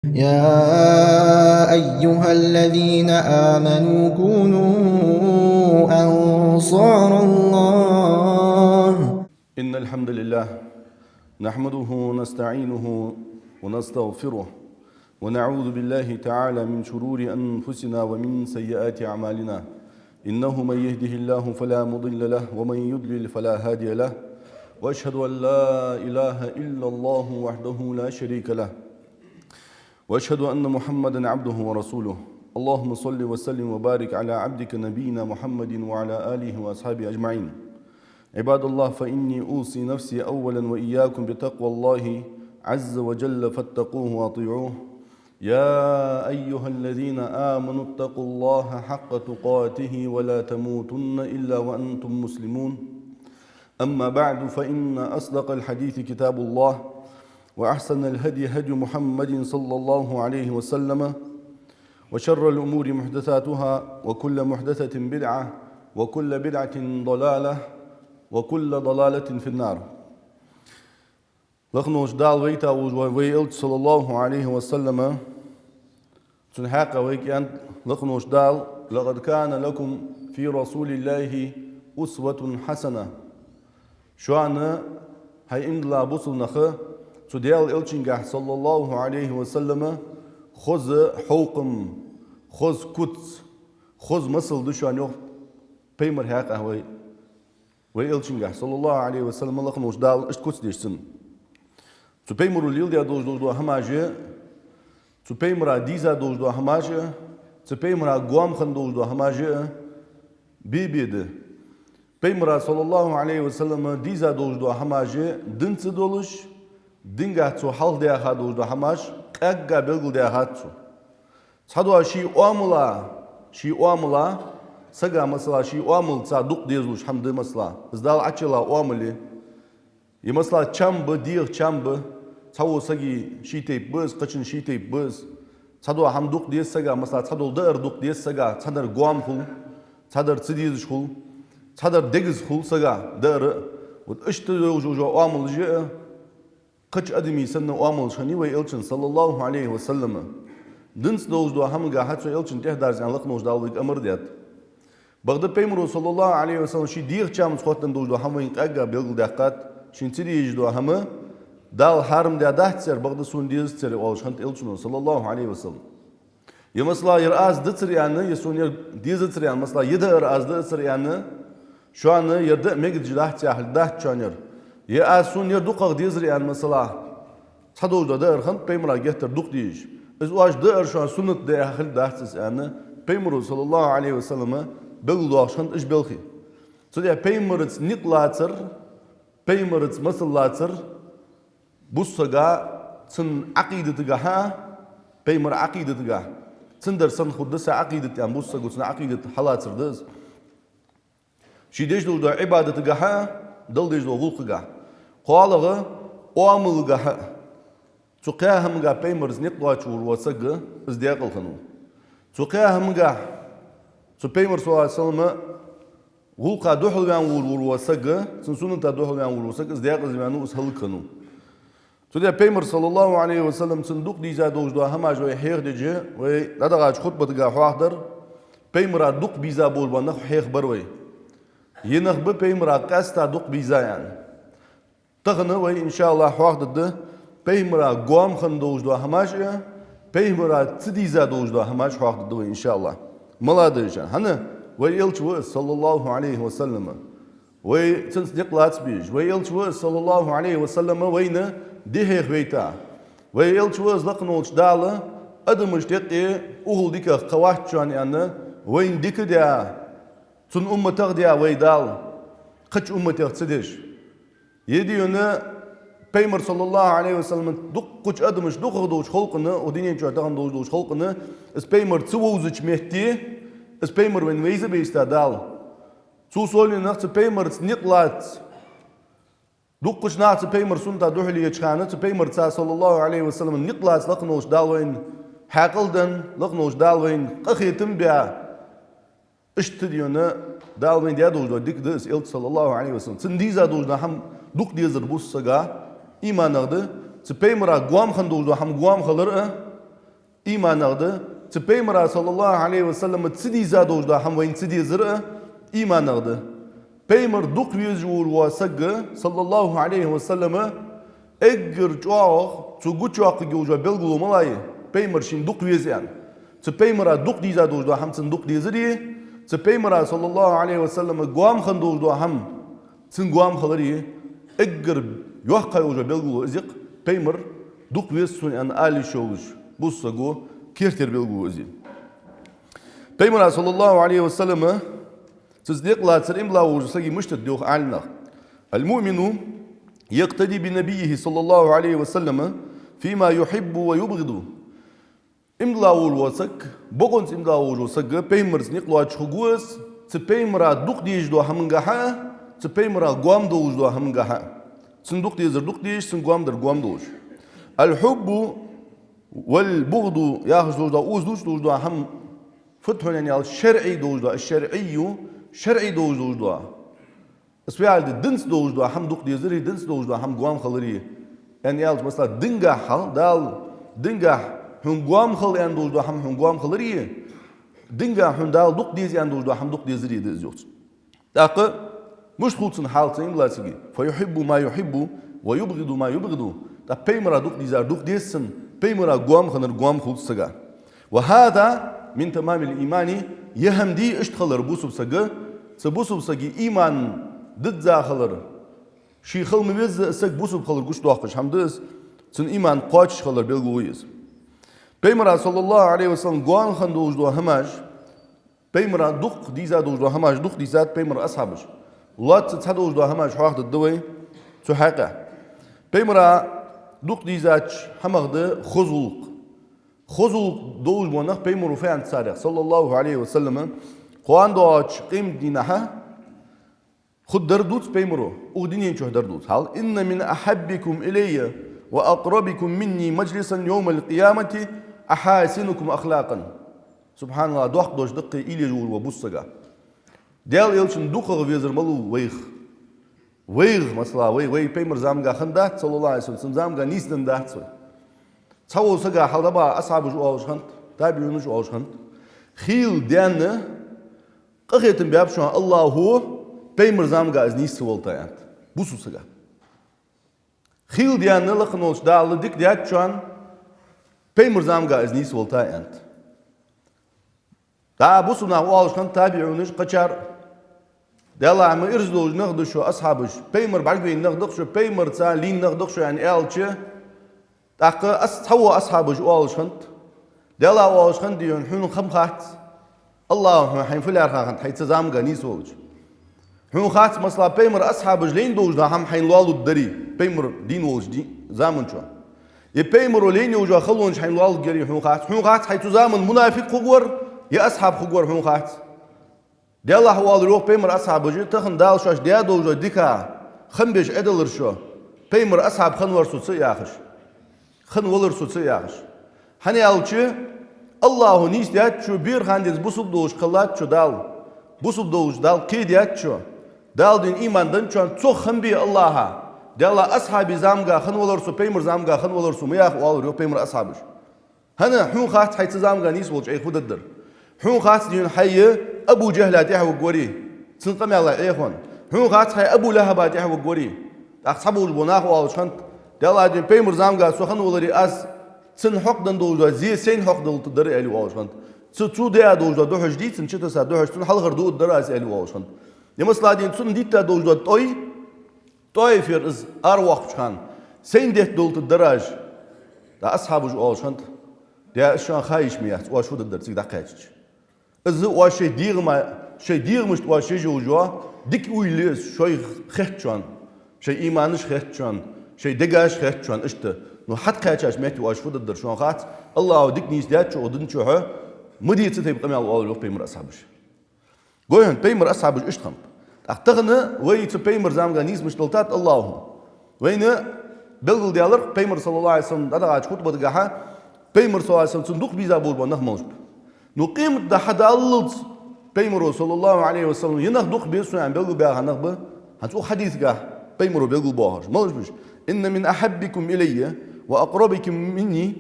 يا أيها الذين آمنوا كونوا أنصار الله. إن الحمد لله نحمده ونستعينه ونستغفره ونعوذ بالله تعالى من شرور أنفسنا ومن سيئات أعمالنا. إنه من يهده الله فلا مضل له ومن يضلل فلا هادي له، وأشهد أن لا إله إلا الله وحده لا شريك له، وأشهد أن محمدا عبده ورسوله. اللهم صل وسلم وبارك على عبدك نبينا محمد وعلى آله وأصحابه أجمعين. عباد الله، فإني أوصي نفسي أولا وإياكم بتقوى الله عز وجل فاتقوه وأطيعوه. يا أيها الذين آمنوا اتقوا الله حق تقاته ولا تموتن إلا وأنتم مسلمون. أما بعد، فإن أصدق الحديث كتاب الله، وأحسن الهدي هدي محمد صلى الله عليه وسلم، وشر الأمور محدثاتها، وكل محدثة بدعة، وكل بدعة ضلالة، وكل ضلالة في النار. لخنوش دال ويتا ويلت صلى الله عليه وسلم تنحق ويكيان لخنوش دال: لقد كان لكم في رسول الله أسوة حسنة. شوانا هاي إندلا بوصل نخ تديال إلتشنجح صلى الله عليه وسلم خذ حوقم، خذ كتس، خذ مصل دشوان يوم بيمر هاك أهوي ويلتشنجح صلى الله عليه وسلم لخنوش دال إشت كتس ديشتن تو بيمر الليل ديا دوش دو هماجه، تو بيمر ديزا دوش دو هماجه، تو بيمر قوام خن دوش دو هماجه بيبيد. بيمر صلى الله عليه وسلم ديزا دوش دو هماجه دنس دولش دينغا تو حال ديا خا دوش دو هماج قاقا بلغل ديا خاتو صدوا شي اواملا سگا مسلا شي اوامل تا دوق ديزوش حمد مسلا ازدال اچلا اواملي يمسلا چامب دير چامب تاو سگي شيتي بز قچن شيتي بز صدوا هم دوق ديز سگا مسلا صدول در دوق ديز سگا صدر قوام خل صدر تديز خل صدر دگز خل سگا در واشت جو اوامل جه قچ ادمي سن اوامل شني وي الچن صلى الله عليه وسلم دنس دوز دو همغا حتى الچن ته درز ان لخنوش دالك امر ديت بغد بيمرو صلى الله عليه وسلم شي دير چام سخوتن دوز دو همين قاقا بيلغل دقات شنتي ديج دو هم دال حرم دي دحتر بغد سون ديز تر اولش خنت الچن صلى الله عليه وسلم يمسلا يراز دتر يعني يسون ديز تر يعني مسلا يدر از دتر يعني şu an yerde megid dahçah dahçanır ya asun yer duqaq dizri yani mesela sadolda da erhan peymra getir duq diş iz uaj da şu an sunnet de ahil dahças yani peymru sallallahu aleyhi ve sellem beldu akşan iş belxi so ya peymrits nitlatır peymrits masallatır bu saga sın aqidetiga ha peymr aqidetiga sın dersan xuddasa aqidet yani bu saga sın aqidet halatırdır شي ديجلو دا عبادتك ها دل ديجلو غلقك قالغا اواملغا تقاهمغا بيمرز نطلع شور وسق ازدياقل خنو تقاهمغا تو بيمر صلى الله عليه وسلم غلقا دوحلغان ور وسق سنسونتا دوحلغان ور وسق ازدياقل زمانو اسهل خنو تو دي بيمر صلى الله عليه وسلم صندوق ديزا دوجدو هما جو هير ديجي وي دادغاج خطبتغا حواحدر بيمرا دوق بيزا بولبانخ هيخ بروي ينخ بيمرا قاستا دوق بيزا يعني تغنى وي ان شاء الله حواحد بيمرا قوام خن دوجدو هماش بيمرا تديزا دوجدو هماش حواحد ان شاء الله ملادجا هنا وي يلچو صلى الله عليه وسلم وي تنس دقلات بيج وي يلچو صلى الله عليه وسلم وين ديه ويتا وي يلچو زلقنوچ داله ادمش دقي اوهل ديك قواحچان يعني وين ديك ديا تون أمتك ديا ويدال قش أمتك تسدش يديونا بيمر صلى الله عليه وسلم دق قش أدمش دق خدوش خلقنا ودينين شو أتاهم دوش خلقنا اس بيمر تسووزش مهتي اس بيمر وين ويزا بيستادال تو سولي نخت بيمر نطلات دق قش نخت بيمر سنتا دوحلي يشخانة بيمر صلى الله عليه وسلم نطلات لقنوش دالوين حاقلدن لقنوش دالوين قخيتم بيا اشتديونا دالوين ديا دوجدو ديك دس إلت صلى الله عليه وسلم سنديزا دوجنا هم دوك ديزر بوس سجا إيمان نقد سبيمرا قوام خندوجدو هم قوام خلر إيمان نغده تبيمرا صلى الله عليه وسلم تسدي زادوج دا هم وين تسدي زرع إيمان نغده بيمر دوق يزول وسج صلى الله عليه وسلم أجر جواه تقول جواه جوجا بلغو ملاي بيمر شين دوق يزيان تبيمرا دوق دي زادوج دا هم تندوق دي زري تبيمرا صلى الله عليه وسلم قوام خندوج دا هم تن قوام خلري أجر يوحى جوجا بلغو إزيق بيمر دوق يزون أن آلي شوج بوسجو كيرتر بلغو إزي بيمرا صلى الله عليه وسلم تصديق لا تسر إملا وجسجي مشتد دوخ علنا المؤمن يقتدي بنبيه صلى الله عليه وسلم فيما يحب ويبغض إملا وجسك بقونس إملا وجسك بيمرس نقلوا تشخوس تبيمرا دوق ديج دو همنجها تبيمرا قام دوج دو همنجها صندوق ديزر دوق ديج سنقام در قام دوج الحب والبغض ياخذ دوج دو أوز دوج دو هم فتحون يعني الشرعي دوج دو الشرعي شرعي دوج دو اسبيال دنس دوج دو هم دوق ديزري دنس دوج دو هم قوام خلري يعني يالج مثلا دنجا حل دال دنجا هم قوام خل يعني دوج دو هم قوام خلري دنجا هم دال دوق ديز يعني دوج دو هم دوق ديزري ديز يوت داق مش خلصن حالتين لا تيجي فيحب ما يحب ويبغض ما يبغض دا بيمرا دوق ديزار دوق ديسن بيمرا قوام خنر قوام خلص سجا وهذا من تمام الإيمان يهم دي اشتخلر بوسب سجى سبوسب سجى إيمان ضد زاخلر شي خل مبيز سج بوسب خلر قش دواقش حمدس سن إيمان قاتش خلر بيلقويز بيمرا صلى الله عليه وسلم قوان خندوج دو هماج بيمرا دق ديزا دوج دو هماج دق ديزات بيمرا أصحابش لا تتصدوج دو هماج واحد الدوي تحقق بيمرا دق ديزات همغد خزوق خذوا دوج ونخ بيمرو فعن صادق صلى الله عليه وسلم قوان دوج قيم دينها خد دردوت بيمرو أغديني شو دردوت هل إن من أحبكم إلي وأقربكم مني مجلسا يوم القيامة أحاسنكم أخلاقا سبحان الله دوخ دوج دقي إلي جول وبوسجا ديال يلشن دوخ غفيزر ملو ويغ مثلا وي بيمر زامجا خندات صلى الله عليه وسلم زامجا نيسدن دات تصور سجى حلبا أصحاب جو أوشخنت تابعون جو أوشخنت خيل ديانة قخيتم بيابشون الله هو بيمر زامجا إزنيس سوالتايات بوسو سجى خيل ديانة لخنوش دال ديك ديات شان بيمر زامجا إزنيس سوالتايات تا بوسو نا أوشخنت تابعونش قشار ديلا عم إرزلوج نخدشو أصحابش بيمر بعدين نخدشو بيمر تا لين نخدشو يعني إلشة تاق هو أصحاب جوالش خنت دلا والش خنت ديون حين خمخات الله حين في الأرخان خنت حيت زام جنيس ولج حين خات مثلا بيمر أصحاب جلين دوج ده هم حين لالو الدري بيمر دين ولج دي زامن شو يبيمر لين يوجا خلونش حين لالو الدري حين خات حيت زامن منافق خجور يا أصحاب خجور حين خات دلا هو الروح بيمر أصحاب جي تخن دال شاش ديا دوج ديكا خنبش أدلر شو بيمر أصحاب خنور سوتس ياخش خن ولر سوتس ياغش هني alçı Allahu nistiyat şu bir handez busub doğuş kılat şu dal busub doğuş dal kediyat şu dal din imandan şu çok hımbi Allah'a dalla ashabi zamga khın wolar su peymer zamga khın wolar su miyah wal yo peymer ashabış hana hu khat hayt zamga nis wolç ay khudaddır hu khat din hayy Abu Cehlat yahwu gori sınqam yalla ayxon hu khat hay Abu Lahabat yahwu gori ashabul bunaq wal şant dalla din peymer zamga su khın wolari as سن حق دن دوجا زي سين حق دل تدر ألي واشخند سو ده دوجا ده جديد سن شتى سا ده سن حل غردو الدراس ألي واشخند يمسلا دين سن ديتا دوجا توي فيرز أروح شان سين ده دل تدراج ده أصحاب جو واشخند ده شان خايش ميات واشو الدر سيد دقيقة إذا واش شيء دير مش واش جوجا ديك ويلس شيء خت شان شيء إيمانش خت شان شيء دجاج خت شان إشته نو حد كاتش مهتي واش فود الدر شون خات الله وديك نيس ديات شو ودن شو ها مديت تتي بقمع الله بيمر أصحابش قوين بيمر أصحابش إيش خم أختغنا وين تبيمر زامجا نيس مش تلتات الله وين بلغ ديالر بيمر صلى الله عليه وسلم هذا عاد خطبة دقها بيمر صلى الله عليه وسلم صندوق بيزا بول بنخ موجب نقيم ده حدا الله بيمر صلى الله عليه وسلم ينخ دوق بيسون عن بلغ بيها نخ به هتقول حديث جاه بيمر بلغ باهر موجبش إن من أحبكم إلي وأقربكم مني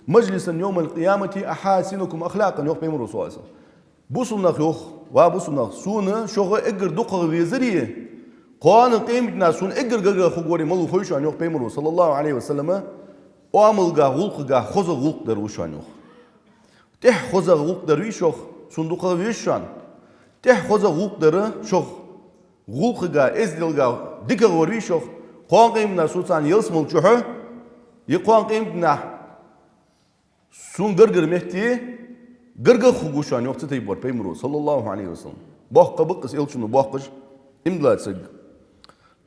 مجلسا يوم القيامة أحاسنكم أخلاقا يوخ بيمرو صلى الله عليه وسلم بوسنخ يوخ وابوسنخ سون شوغ إجر دقة ويزريه قان قيمتنا سون إجر جر خقوري ملو خويش عن يوخ بيمرو صلى الله عليه وسلم وعمل جا غلق جا خذ غلق دروش عن يوخ تح خذ غلق درويشوخ سون دقة ويشان تح خذ غلق در شوخ غلق جا إزدل جا دقة ويشوخ قان قيمتنا سوسان يلسمل شوه يقان قيمتنا سون غرغر مهتي غرغر خوغوشان يوقت تيبور بيمرو صلى الله عليه وسلم باق بقس يلشنو باقش امدلات سج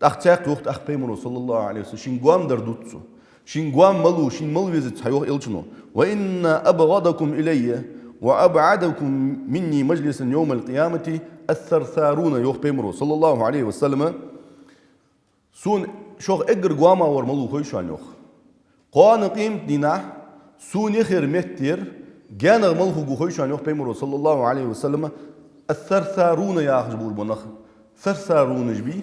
تاختاق يوقت اخ بيمرو صلى الله عليه وسلم شينغوام دردوتسو شينغوام ملو شين ملويزت حيوخ يلشنو وان ابغضكم الي وابعدكم مني مجلسا يوم القيامه الثرثارون يوخ بيمرو صلى الله عليه وسلم سون شوخ اجر غواما ور ملو خويشان يوخ قان قيم دينا سوني خير متر جانا ملخو جوخيشان يوخ بيمرو صلى الله عليه وسلم الثرثارون يا أخرج بول بنخ ثرثارون جبي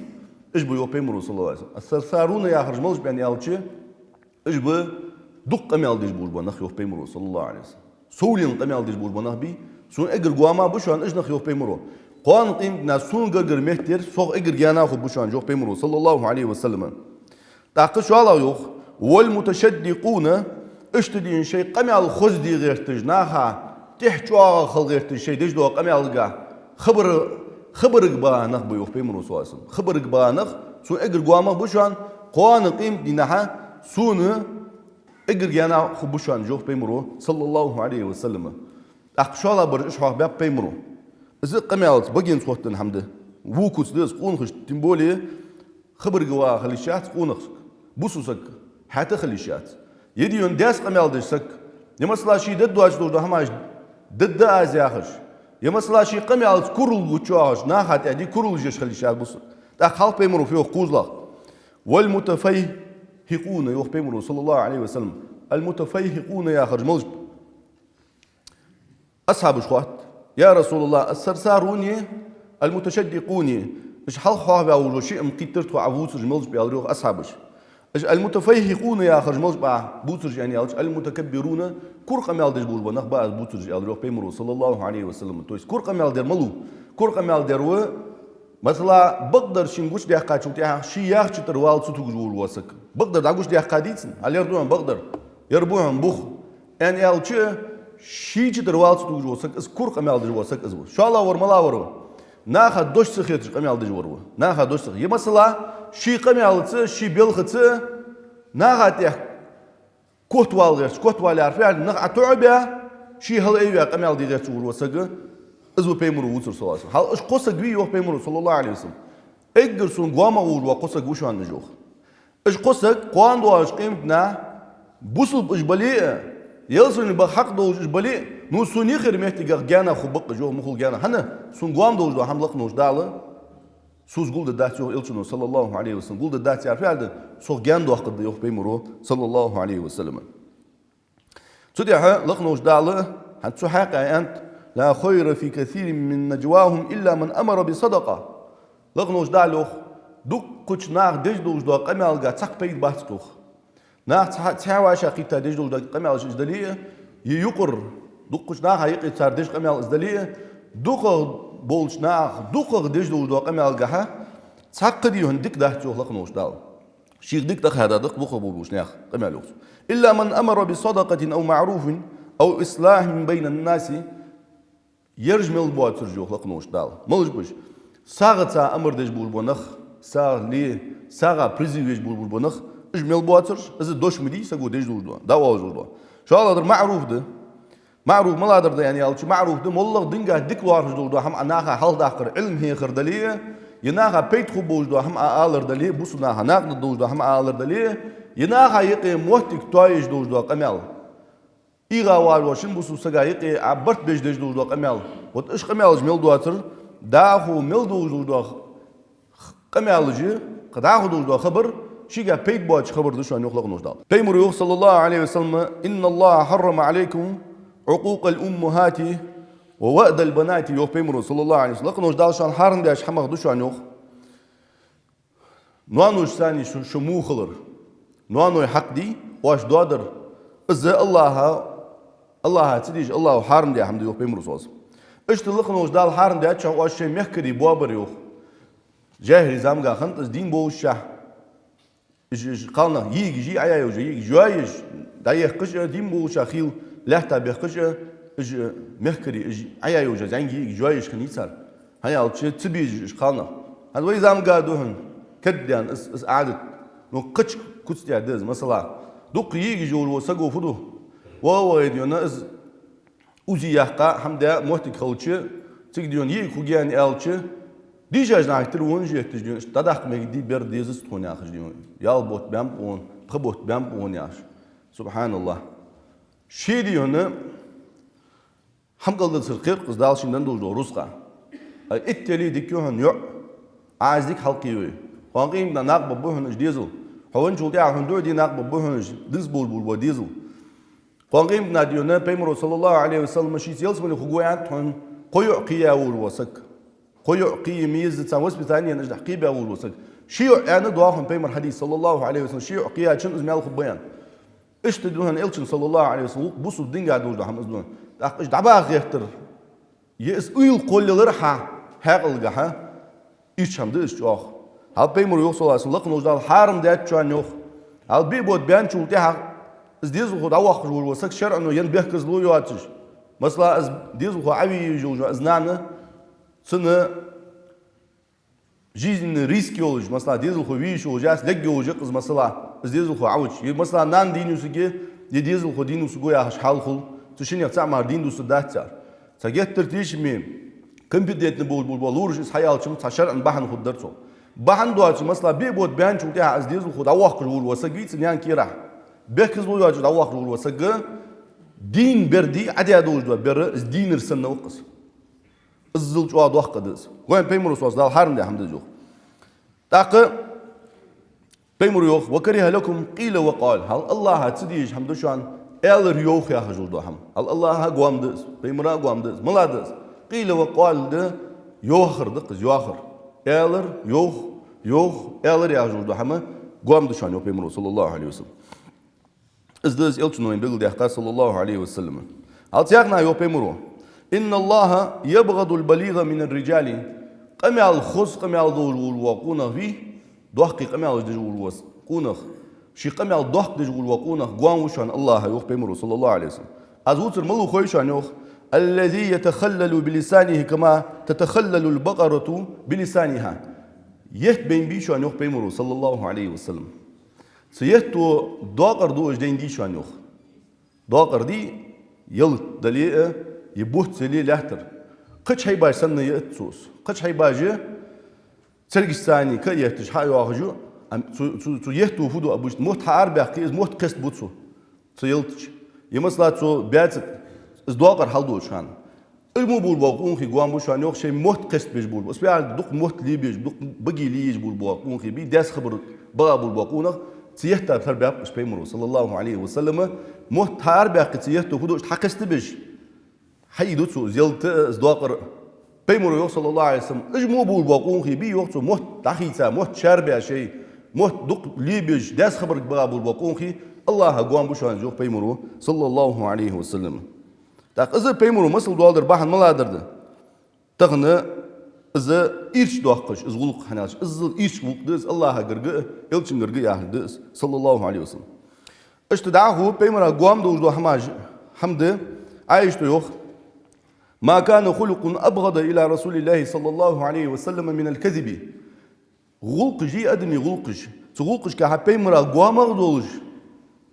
إجبو يوخ بيمرو صلى الله عليه وسلم الثرثارون يا أخرج ملش بأن يالشي إجبو دق أميال ديج بول بنخ يوخ بيمرو صلى الله عليه وسلم سولين أميال ديج بول بنخ بي سون إجر قواما بوشان إجنخ يوخ بيمرو قوان قيم ناس سون غرغر متر سوق إجر جانا خو بوشان يوخ بيمرو صلى الله عليه وسلم تاقش والله يوخ والمتشدقون اشتدين شيء قمع الخز دي غير تجناها تحجوا خل غير تشي دجدو قمع الجا خبر قبانخ بيوخ بيمرو سواسم خبر قبانخ سون اجر قوامه بوشان قوان قيم دينها سون اجر جانا خبوشان جوخ بيمرو صلى الله عليه وسلم اقشالا برش حق باب بيمرو از قمع بجين صوتن حمده ووكوس دس قونخش تيمبولي خبر قوا خليشات قونخ بوسوسك حتى خليشات يديون داس قمال دشك يمسلا شي ضد واش دو هماش ضد ازياخش يمسلا شي قمال كورل وچاش ناحت ادي كورل جش خليشات بوس تا خلق بيمرو فيه قوزلا والمتفيهقون يوخ بيمرو صلى الله عليه وسلم المتفيهقون يا خرج ملج اصحاب شوات يا رسول الله السرساروني المتشدقوني مش حل خواه او شيء مقيترت وعووس ملج بيالروخ اصحابش المتفيهقون يا خرج ملج با بوترج يعني المتكبرون كور قمال دج بول بنخ با بوترج يالروخ بيمرو صلى الله عليه وسلم تويس كور قمال در ملو كور قمال در و مثلا بقدر شنغوش دي حقا شوتي شي ياخ تشتر وال سوتو جول وسك بقدر داغوش دي حقا ديتن اليردون بقدر يربوهم بوخ ان يالچ شي تشتر وال سوتو جول وسك اس كور قمال دج وسك از ان شاء الله ور ملا ور ناخا دوش سخيت قمال دج ور ناخا دوش سخ مثلا شي قمال شي بلخت ناخا كوت والغير كوت والار فعل ناخا تعبا شي هل ايوا قمال دي غير ور وسك ازو بيمرو وصل صلى الله عليه وسلم هل اش قصه بي يوخ بيمرو صلى الله عليه وسلم اجرسون غواما وقصه وشو نجوخ اش قصه قواندو اش قيمتنا بوصل اجبلي يلسون بحق دو اجبلي نو سوني خير مهتي جانا خبق جو مخل جانا هنا سون غواندو دو حملق نوش دال سوز قول داتيو يلسون صلى الله عليه وسلم قول داتي عارف هذا سو جاندو اخد يوخ بيمرو صلى الله عليه وسلم تدي ها لقنوش دال هتسو حقا انت لا خير في كثير من نجواهم إلا من أمر بصدقة لغنوش دالوخ دوك كوش ناخ دجدوش دو قمال غا تاق بيد باتوخ ناخ تاوا شاقيتا دجدوش دو قمال ازدليه يقر دوك كوش ناخ يقي تار دج قمال ازدليه دوك بولش ناخ دوك دجدوش دو قمال غا تاق دي هندك داتوخ لغنوش دال شيخ ديك دخ هذا دق بوخ بوش ناخ قمال إلا من أمر بصدقة أو معروف أو إصلاح بين الناس يرجمل بواتر جو خلقنوش دال ملج بش ساعة أمر دج بول بنخ ساعة لي ساعة بريزيج بول بنخ اجمل بواتر إذا دوش مدي سقو دج دول دوا دوا شو هذا در معروف ده معروف ما هذا ده يعني alçı معروف ده مولق دينجا ديك وارج دول هم أناها حال داخل علم هي خردلية يناها بيت خبوج دول هم آلر دلية بوسنا هناك دول هم آلر دلية يناها يقي موتك تايج دول قمال إيغا واروشين بوسو سجايق عبرت بيجدج دو قمال وتش قمال جميل دواتر داخو ميل دو قمال جي قداخو دو خبر شيغا بيت بوتش خبر دو شان يخلق نوش دال بيمر صلى الله عليه وسلم إن الله حرم عليكم عقوق الأمهات ووأد البنات يوخ بيمر صلى الله عليه وسلم لقنوش دال شان حارن داش حمق دو شان يوخ نوانوش ثاني شمو خلر نوانو حق دي واش دوادر إذا الله تديج الله حارم دي حمد يوخ بيمرو صوص اشتلق نوش دال حارم دي اتشا واشي مخكري بوابر يوخ جاهري زامغا خنت از دين بوشا قالنا يجي عيا يوجي يجي جوايش دا يخقش دين بوشا خيل لحتا بيخقش مخكري عيا يوجي زانجي يجي جوايش خنيسار هيا التشي تبيج قالنا هذا وي زامغا دوهن كديان اس قعدت نو قتش كتستي عدز مثلا دوق يجي جول وسقو فدو وهو يديونا از اوزي يحقا حمدا موتك خلچه تيجديون يكوجيان الچه ديجاج ناكتر ونجي يتجديون تداخ مجدي بير ديزس توني اخر ديون يال بوت بام بون خبوت بام بون ياش سبحان الله شي ديونا هم قلد سرقير قزدال شندن دولدو روسقا اتلي ديكيوهن يو عازديك حلقيوي وانقيم دا ناقب بوهن اج ديزل هون شو ديا هندور دي ناقب بوهن اج ديز بول ديزل وانقيم ناديونا بيمرو صلى الله عليه وسلم شيس يلس من خغويان تون قيو قيا وسك قيو قي ميز تسوس بثاني نجد قيبا وسك شيو انا دواهم بيمر حديث صلى الله عليه وسلم شيو قيا شن اسمال خبيان ايش تدوهن الشن صلى الله عليه وسلم بوسو دينغا دول دهم ازدون ايش دبا غيرتر يس ايل قوللر ها هاقلغا ها ايش هم ديش جوخ هل بيمر يوصل صلى الله عليه وسلم لقن وجدال حارم دات جوان يوخ هل بيبود بيان شو تيها از ديزو خد أوخ جول وسك شرع إنه ينبه كزلو يواتش مثلا از ديزو خو عوي جول از نانا سنة جيزن ريسك يولج مثلا ديزو خو ويش وجاس لق يولج از مثلا از ديزو خو عوج مثلا نان دينو سجى ديزو خو دينو سجوا يا حال خل تشين يتسمع دينو سداتشار سجيت ترتيش ميم كم بديت نبول لورج is حيال شم تشرع بحن خد درسو بحن دواتش مثلا بيبود بيان شو تيها از ديزو خو أوخ جول وسك بيت نيان كيرا بكز لو يجد أوخ جول وسك دين بردي عدي أدوج دوا بر دين رسنا وقص الزلج واد وقت دز وين بيمرو سواس دال حرم ده حمد جوخ تاق بيمرو يوخ وكره لكم قيل وقال هل الله تديج حمد شان ال ريوخ يا خجول دوهم هل الله قوام دز بيمرو قوام دز ملا دز قيل وقال ده يوخر دقز يوخر ال يوخ ال يا خجول دوهم قوام دشان يو بيمرو صلى الله عليه وسلم إزدز إلتنوين بيقول ديحقا صلى الله عليه وسلم هل تيغنا يو بيمرو إن الله يبغض البليغ من الرجال قمع الخص قمع الدول وقونه في دوحقي قمع الدول وقونه شي قمع الضحك دجول وقونه قوان وشان الله يوخ بيمرو صلى الله عليه وسلم أزوتر ملو خويشان يوخ الذي يتخلل بلسانه كما تتخلل البقرة بلسانها يهت بين بيشان يوخ بيمرو صلى الله عليه وسلم سيهتو داقر دو اجدين دي شان يوخ داقر دي يلت دليئة يبوت سلي لحتر قش هاي باج سنة يأتسوس قش هاي باج ترقستاني كا يهتش هاي واخجو تو يهتو فدو أبوش موت حار باقي از موت قست بوتسو تو يلتش يمسلا تو بياتت از داقر حال دو شان المو بول باقون خي قوان بوشان يوخ شي موت قست بيج بول بس بيعال دوق موت لي بيج دوق بقي ليج بول باقون خي بي داس خبر بغا بول باقونخ تيهتا تربيع مش بيمرو صلى الله عليه وسلم موت تربيع تيهتو فدوش حقست بيش حي دوتسو زيلت ازدواقر بيمرو صلى الله عليه وسلم اجمو بول باقون خي بي يوقتو موت تحيتا موت شربيع شيء موت دوق ليبيج داس خبر بغا بول باقون خي الله قوام بوشان جوخ بيمرو صلى الله عليه وسلم تاق ازر بيمرو مسل دوالدر باحن ملادرد تغنى إذا إيش دوقش إذ غلق حناش إذ إيش غلق دز الله قرقة إلشم قرقة يا دز صلى الله عليه وسلم اشتدعه بيمرا قوام دوج دو حماج حمد عايش يوخ ما كان خلق أبغض إلى رسول الله صلى الله عليه وسلم من الكذب غلق جي أدمي غلقش تغلقش كها بيمرا قوام دوج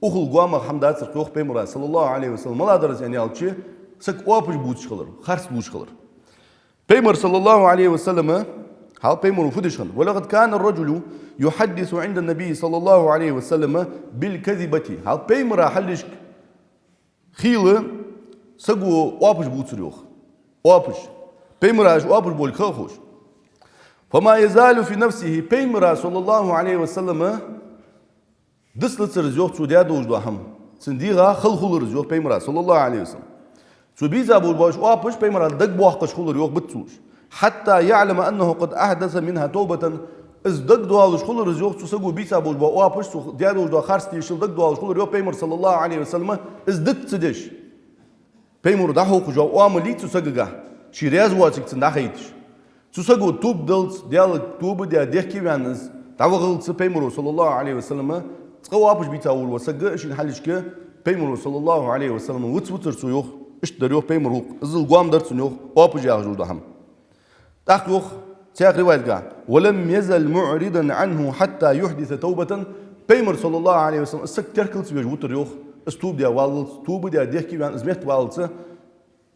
أخل قوام حمدات سرقوخ بيمرا صلى الله عليه وسلم ما درس يعني ألشي سك أوبش بوتش خلر خرس بوتش خلر بيمر صلى الله عليه وسلم هل بيمر فدشن ولقد كان الرجل يحدث عند النبي صلى الله عليه وسلم بالكذبة هل بيمر حلش خيل سقو وابش بوتريوخ وابش بيمر اش وابش بول خخوش فما يزال في نفسه بيمر صلى الله عليه وسلم دسلتر زوخ سوديا دوج دوهم سنديغا خلخلر زوخ بيمر صلى الله عليه وسلم سو بيزا بول باش وابش بيمر دق بوحقش خلر يوخ بتسوش حتى يعلم أنه قد أحدث منها توبة از دق دوالش خلر از یوخ سوسگو بیتا بوش با آپش سو دیادوش دا خرس دیشل دق دوالش خلر یو پیمر صلی الله علیه وسلم از دق تدش پیمر ده حق جو آملی سوسگا شیریز واتیک تندخیتش سوسگو توب دلت دیال توب دیا دیکی بیانز تاوغلت پیمر صلی الله علیه وسلم تقو آپش بیتا ول وسگا اشین حلش که پیمر صلی الله علیه وسلم وتر سو یوخ اشتر یوخ پیمر حق ازل قام درت یوخ آپش یاخجو دهم تاخ یوخ سياق رواية قال ولم يزل معرضا عنه حتى يحدث توبة بيمر صلى الله عليه وسلم السكتر كل سبيج وتر يوخ استوب ديا والد توب ديا ديحكي بان ازمت والد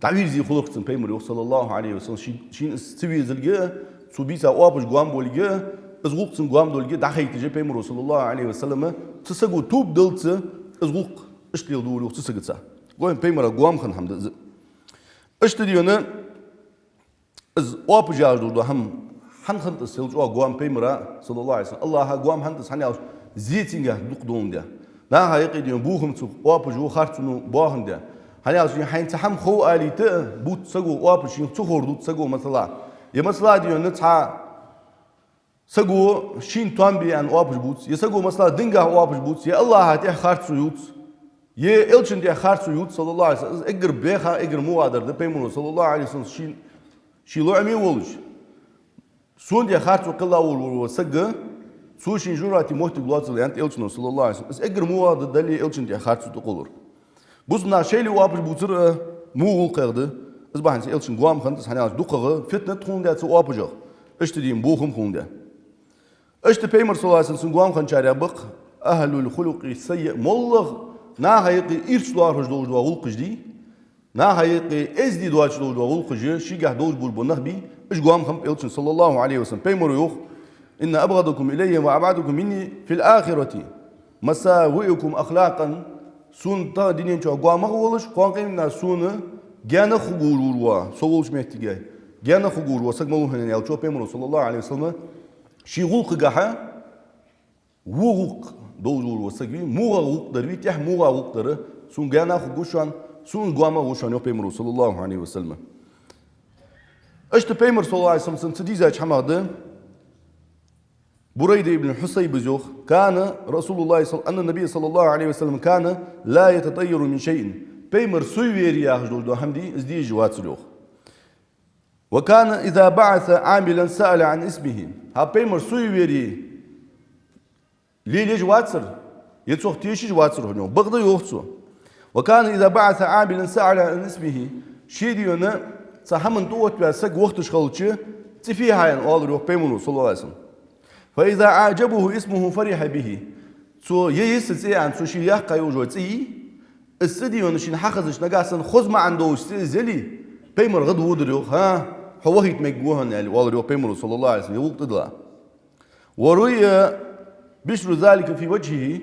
تعبير زي خلقتن بيمر يوخ صلى الله عليه وسلم شين استوي زلجة سوبيتا وابش قام بولجة ازغوقتن قام دولجة دحيت جي بيمر صلى الله عليه وسلم تسقو توب دلت ازغوق اشتيل دول يوخ تسقتها قوم بيمر قام خن حمد اشتديونا از وابش ياجدو هم حنخنت السلج قام بيمرا صلى الله عليه وسلم الله قام هندس حنيا زيتينجا دقدون ده لا هيقي ديون بوهم تو وابجو خارتنو باهن ده حنيا شي حين تحم خو اليت بوت سغو وابجو تخوردو سغو مثلا يا مثلا ديون نتا سغو شين تومبي ان وابج بوت يسغو مثلا دينغا وابج بوت يا الله هاتي خارتسو يوت يا الشن دي خارتسو يوت صلى الله عليه وسلم اجر بيخا اجر موادر ده بيمرو صلى الله عليه وسلم شي لو امي ولج سون دي خارتو قلا وسق سوشين جوراتي موت بلاتل انت الشن صلى الله عليه وسلم اس اجر مواد دلي الشن دي خارتو تقولر بوزنا شيلي وابج بوتر مو قرده اس باهن الشن قوام خنت حنا دوقه فتنه تخون ده تو وابج اشتديم بوخم خون ده اشت بيمر صلى الله عليه وسلم قوام خنچار بق اهل الخلق السيء مولغ نا هيقي ارشلار هجدو دو غلقجدي نا هيقي ازدي دواچ دو غلقجي شيغه دوج بول بنخبي اش قوام خم الشن صلى الله عليه وسلم بيمر يوخ ان ابغضكم الي وابعدكم مني في الاخره مساوئكم اخلاقا سون تا دينين چو قوام غولش قوام سون جانا خغوروا سوولش مهتيگه جانا خغوروا سگمو هنن يالچو بيمر صلى الله عليه وسلم شي غلق جها وغق دوزور وسگي موغا غق دري تح موغا غق در سون جانا خغوشان سون قوام غوشان بيمر صلى الله عليه وسلم اشت بيمر صلى الله عليه وسلم سديزا حماده بريدة ابن الحصيب زوخ كان رسول الله أن النبي صلى الله عليه وسلم كان لا يتطير من شيء بيمر سويري ياخذ حمدي ازدي جوات سلوخ وكان إذا بعث عاملا سأل عن اسمه ها بيمر سويري ليه جواتسر يتسوخ تيشي جواتسر هنو بغض يوخسو وكان إذا بعث عاملا سأل عن اسمه شيديونا صحمن دوت بأسك وقتش خلوشي تفيها يعني أول روح بيمر صلى الله عليه وسلم فإذا أعجبه اسمه فرح به سو يسسي عن سو شي يحقا يوجوتي السدي ونشين حخزش نقاسن خذ ما عنده زلي بيمر غد ودريو ها هو هيت مجوهن يعني والله بيمر صلى الله عليه وسلم يوقت دلا وروي بشر ذلك في وجهه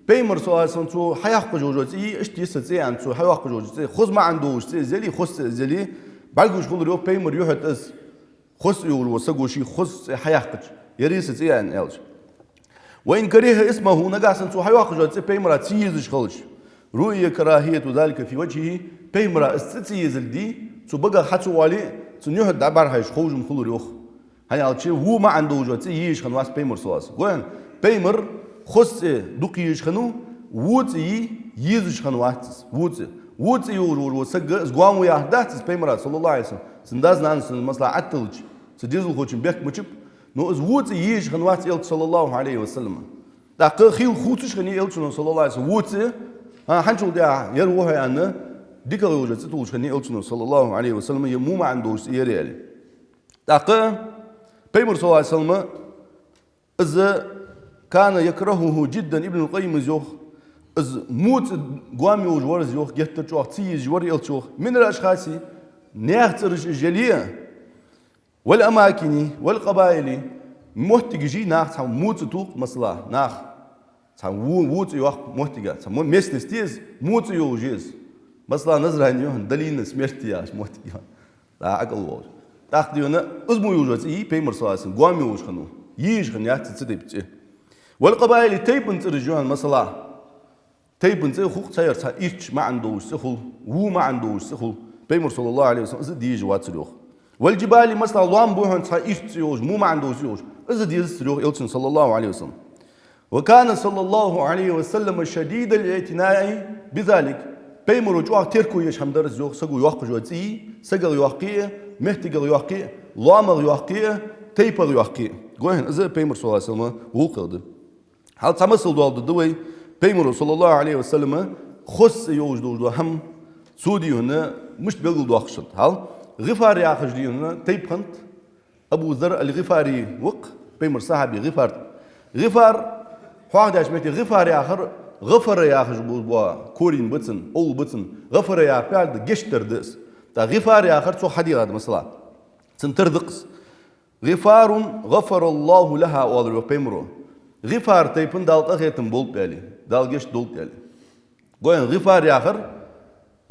بيمر صلى الله عليه وسلم سو حيحق جوجوتي اشتي يسسي عن سو حيحق جوجوتي خذ ما عنده زلي خذ زلي بالغوش كل ريو بيمر يحت اس خذ يقول وسقوشي خذ حيحق يريس يعني إلش وإن كره اسمه نجاسن سو حيواخج بيمرا تيزش خلش رؤية كراهية ذلك في وجهه بيمرا استتيز الدي سو بقى حتى والي سنيه دبر هايش خوج مخلور يخ هاي على هو ما عنده وجه تيجيش خنواس بيمر صلاص وين بيمر خص دقيش خنو ووت يزش خنواس ووت يور وسق زقام ويا داتس بيمرا صلى الله عليه وسلم سنداز نانس مثلا عتلج سديزل خوچن بيك مچب نو از ووت ييش خنوات إلت صلى الله عليه وسلم دا خيل خوتش خني إلت صلى الله عليه وسلم ووت ها حنشو دا يروح يعني ديكا وجه تتوش خني إلت صلى الله عليه وسلم يمو ما عندوش يريالي دا بيمر صلى الله عليه وسلم إذا كان يكرهه جدا ابن القيم زيوخ إذ موت قوامي وجوار زيوخ يهترجوخ تيز جوار إلتشوخ من الأشخاص نيخترج الجلية والأماكن والقبائل محتجي ناخ تام موت توق مثلا ناخ تام ووت يوخ محتجا تام مستستيز موت يوجيز مثلا نظر هنيوهن دليل سمرتياش محتجا لا عقل وول تاخديونا أزمو يوجوت بيمر صلاسن قوامي وش خنو ييش خنيات تسديبتي والقبائل تيبن ترجوهن مثلا تيبن تي خوك تاير تا إيش ما عندوش سخل وو ما عندوش سخل بيمر صلى الله عليه وسلم دي جوات سلوخ والجبال مثلا لام بوهن تا إيش مو ما عندوش يوش إذا يسرق إلشن صلى الله عليه وسلم وكان صلى الله عليه وسلم شديد الاعتناء بذلك بيمر جوا تركو يشهم درس يوخ سجو يوخ جوتي سجل يوخيه مهتجل يوخيه لامر يوخيه تيبر يوخيه قوين إذا بيمر صلى الله عليه وسلم وقرد هل تمثل دوال دوي بيمر صلى الله عليه وسلم خص يوج دو هم سودي هنا مش بيقول دوخشت هل غفار يا أخي هنا تيبخنت أبو ذر الغفاري وق بيمر صاحبي غفار واحد أشمتي غفار يا آخر غفر يا أخي بوا كورين بتسن أول بتسن غفر يا فعل جشتر دس تا غفار يا آخر سو حديث هذا مثلا سنتردقس غفار غفر الله لها أول بيمرو غفار تيبن دال أخيتم بولت بالي دال جشت دولت بالي قوين غفار يا آخر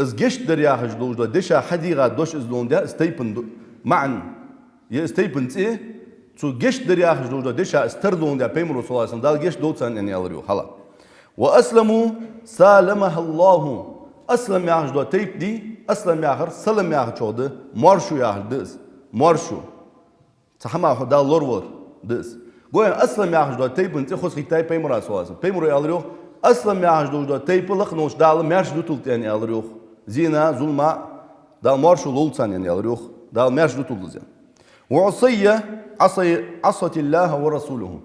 از جشتر يا أخي دوش دشا حديقة دوش إزلون ده استيبن معن يستيبن إيه سو جيش دريا خجدوجا دشا استردون دا بيمرو صلى الله عليه وسلم دال جيش دوتسان يعني يالريو حلا وأسلموا سالمها الله أسلم يا خجدو تيب دي أسلم يا خر سلم يا خجود مارشو يا خدس مارشو تحما دا لورور دس قوين أسلم يا خجدو تيب انت خص خيتاي بيمرو صلى الله عليه وسلم بيمرو يالريو أسلم يا خجدوجا تيب لخنوش دال مارش دوتلت يعني يالريو زينا ظلما دال مارشو لولتسان يعني يالريو دال مارش دوتلت يعني وعصية عصت الله ورسوله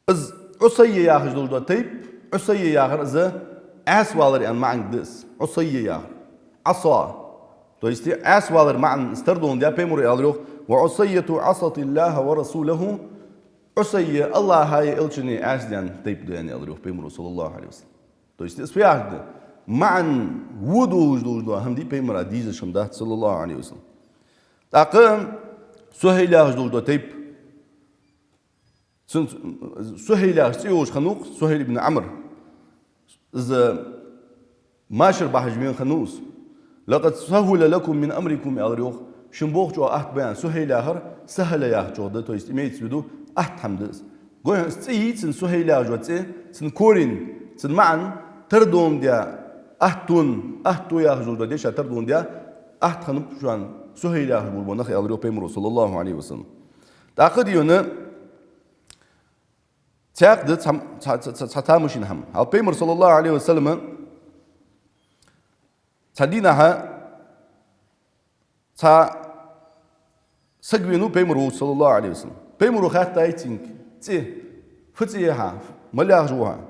إز عصية يا أخي جدول طيب عصية يا أخي إذا أسوالر أن معن دس عصية يا أخي عصا تو يستي أسوالر معن استردون ده بيمر يالريو وعصية عصت الله ورسوله عصية الله هاي إلشني أسدان طيب ده يعني يالريو بيمر صلى الله عليه وسلم تو يستي اسفياه معن ودو جدول هم دي بيمر ديز شمدات صلى الله عليه وسلم تاقم سهيل ياخذ تيب سهيل ياخذ خنوق سهيل بن عمرو إذا ماشر بحجمين خنوس لقد سهل لكم من أمركم يا ريوخ شنبوخ جو أحد بيان سهيل ياخر سهل ياخذ ده تو يستميت سودو أحد حمدس قوي استيت سن سهيل ياخذ سن كورين سن معن تردون ديا أحدو ياخذ ده ديش تردون ديا أحد خنوب شوان سهيل ياخذ بالبنخ يا ريوخ بيمرو صلى الله عليه وسلم تعقد يونا تعقد تامشين هم هل بيمر صلى الله عليه وسلم تدينها تا سجبينو بيمرو صلى الله عليه وسلم بيمرو خات تايتينك تي فتيها مليار جوها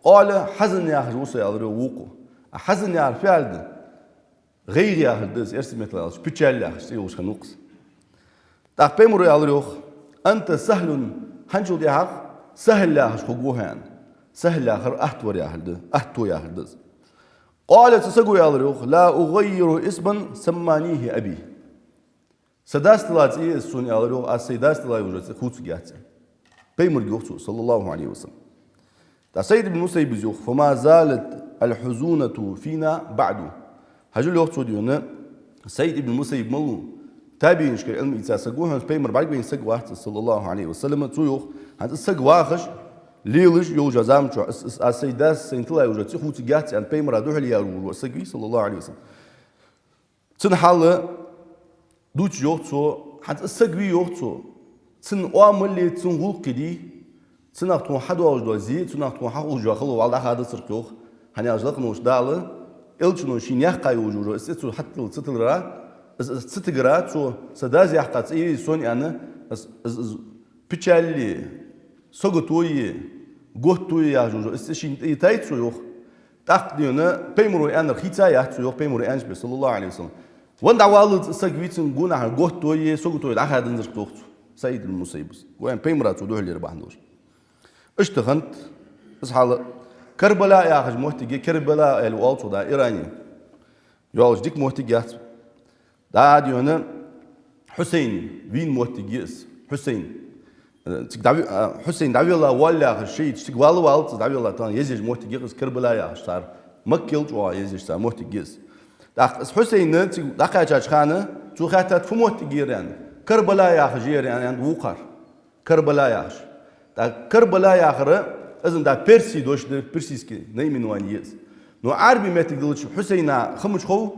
قال حزن يا جوس يا وقو حزن يا فعل غير يا دز ارسمت لا سبيتشال يا سيوس خنوقس تا بيمرو يا روح انت سهل هنجو دي حق سهل يا حقوهان سهل يا اخر احتور يا هلد احتو يا هلدز قال تسقوا يا روح لا اغير اسما سمانيه ابي سداست لاتي السن يا روح السيداست لا يوجد خوت جات بيمر جوخ صلى الله عليه وسلم تا سيد بن مسيب زوخ فما زالت الحزونة فينا بعد هجول يوخ ديونا سيد بن مسيب ملو تابعين شكل علم يتسقوها بيمر بعد بين سق واحد صلى الله عليه وسلم تسويخ هذا السق واخش ليلش يوجد زامشو السيداس سنتلا يوجد خوت جات عن بيمر ادوح لي يارو سقي صلى الله عليه وسلم تنحل دوتش يوخ هذا السقي يوخ تن أملي تن غلقدي تناقتون حد واجد وزي تناقتون حق وجوا خلوا والله هذا سرقوه هني أجلق نوش داله إلشنو شين يحقي وجوه استو حتى ستلرا ستقرا تو سداز يحقت إيه سوني أنا بيتشالي سقطوي قطوي يا جوجو استشين يتايتسو يوخ تقدينا بيمرو أنا خيتا يحتسو يوخ بيمرو أنش صلى الله عليه وسلم وند عوالد سقويتن قونا قطوي سقطوي ده هذا نزرقوه سيد المسيبس وين بيمرات ودوه اللي ربح ندوش اشتغلت اصحى كربلاء يا اخي محتاج كربلاء الوالد ودا ايراني يوالج ديك محتاجات دا ديونا حسين وين محتاجيس حسين حسين دعوي الله ولا شيء تشتغل والد دعوي الله تاني يزيج محتاجيس كربلاء يا صار مكيل جوا يزيج صار محتاجيس حسين دا قاعد خانه تو خاتت في محتاجيران كربلاء يا أخي جير يعني عند وقار كربلاء يا أخي تا كربلاء يا أخي إذن دا بيرسي دوش ده بيرسيس كي نيمين وانيز نو عربي ما تقدرش حسينا خمش خو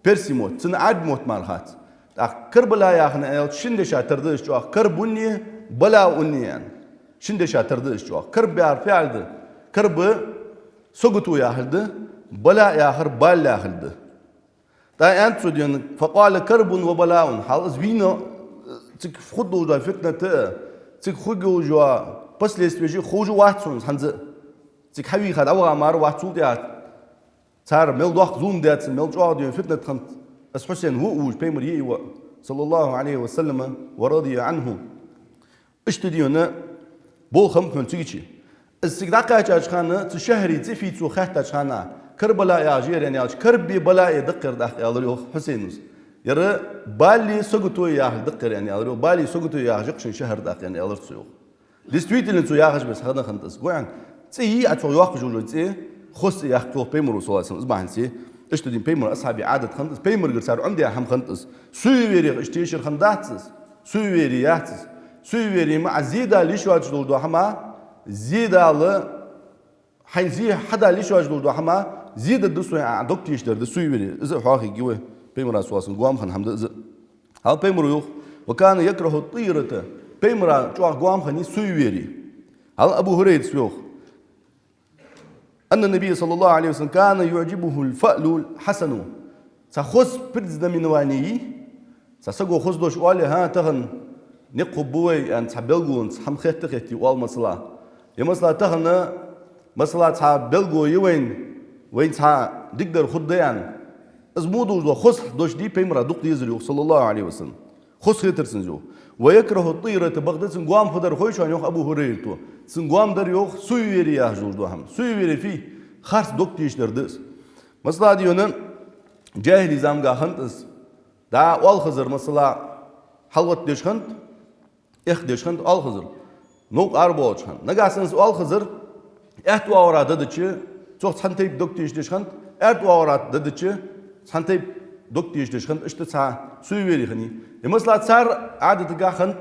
بيرسي موت سن عربي موت مالخات تا كربلاء يا أخي أنا شندش تردش جو كربوني bala uniyan. Şimdi şatırdı iş yok. Kırb yar fiildi. Kırbı sogutu yahildi. Bala yahir bal yahildi. Da entsu diyorsun. Fakale kırbun ve balaun. Hal izvino цик входу уже фитнете, цик хуги уже последствия хуже ватсун ханзы, цик хави хад авга мар ватсул диат, цар мелдох зун диат мелжо диат фитнет хант, ас Хусейн هو уж пеймер يي صلى الله عليه وسلم ورضي عنه. اشتديونا بول خم كن تيجي. السجداء كأجخانة تشهري تفي تخت أجخانة كربلاء يا جير يعني كربي بلاء دقر دخ يالريو حسينوس. يرى بالي سقطوا ياه دقر يعني يالريو بالي سقطوا ياه جقشن شهر دق يعني يالرسيو. دستويت اللي نسوا ياهش بس هذا خنتس. قوان تي أتفرج واقف جولو تي خص يحكوا بيمر صلى الله عليه وسلم. اسمعن تي اشتدين بيمر أصحابي عادة خنتس بيمر قرصار عندي أهم خنتس. سويري اشتيشر خنداتس. سويري ياتس. سويري مع زيدا ليش واجدول دو هما زيدا له حين زي حدا ليش واجدول دو هما زيدا دسوي عندك تيشتر دسويري إذا حاخي جوه بيمر أسواسن قوام خن حمد إذا هذا بيمر يوخ وكان يكره الطيرة بيمر جوا قوام خني سويري هذا أبو هريرة سويخ أن النبي صلى الله عليه وسلم كان يعجبه الفأل الحسن سخص برز من واني سسقو خص دوش والي ها تغن نقبوي أن تحبلغون تحم خيت خيتي وال مسلا يمسلا تغن مسلا تحبلغو وين تح دقدر خديان أزمودو جو خص دوش دي بيمرا دق يزريو صلى الله عليه وسلم خص خيتر سنجو ويكره الطيرة بغداد سنقوام خدر خويش عن يوخ أبو هريرة سنقوام در يوخ سويري يهجور دوهم سويري فيه خارس دق تيشتر دس مسلا ديونا جاهلي زامغا خنتس دا والخزر مسلا حلوت ديش خنت ديش خنت والخزر نوق أربعة خنت نجاسنس والخزر احتوا ورا ددتشي توخ سنتيب دق ديش خنت احتوا ورا ددتشي سنتيب دق ديش خنت اشت سا سويري خني يمسلا صار عادة تجا خنت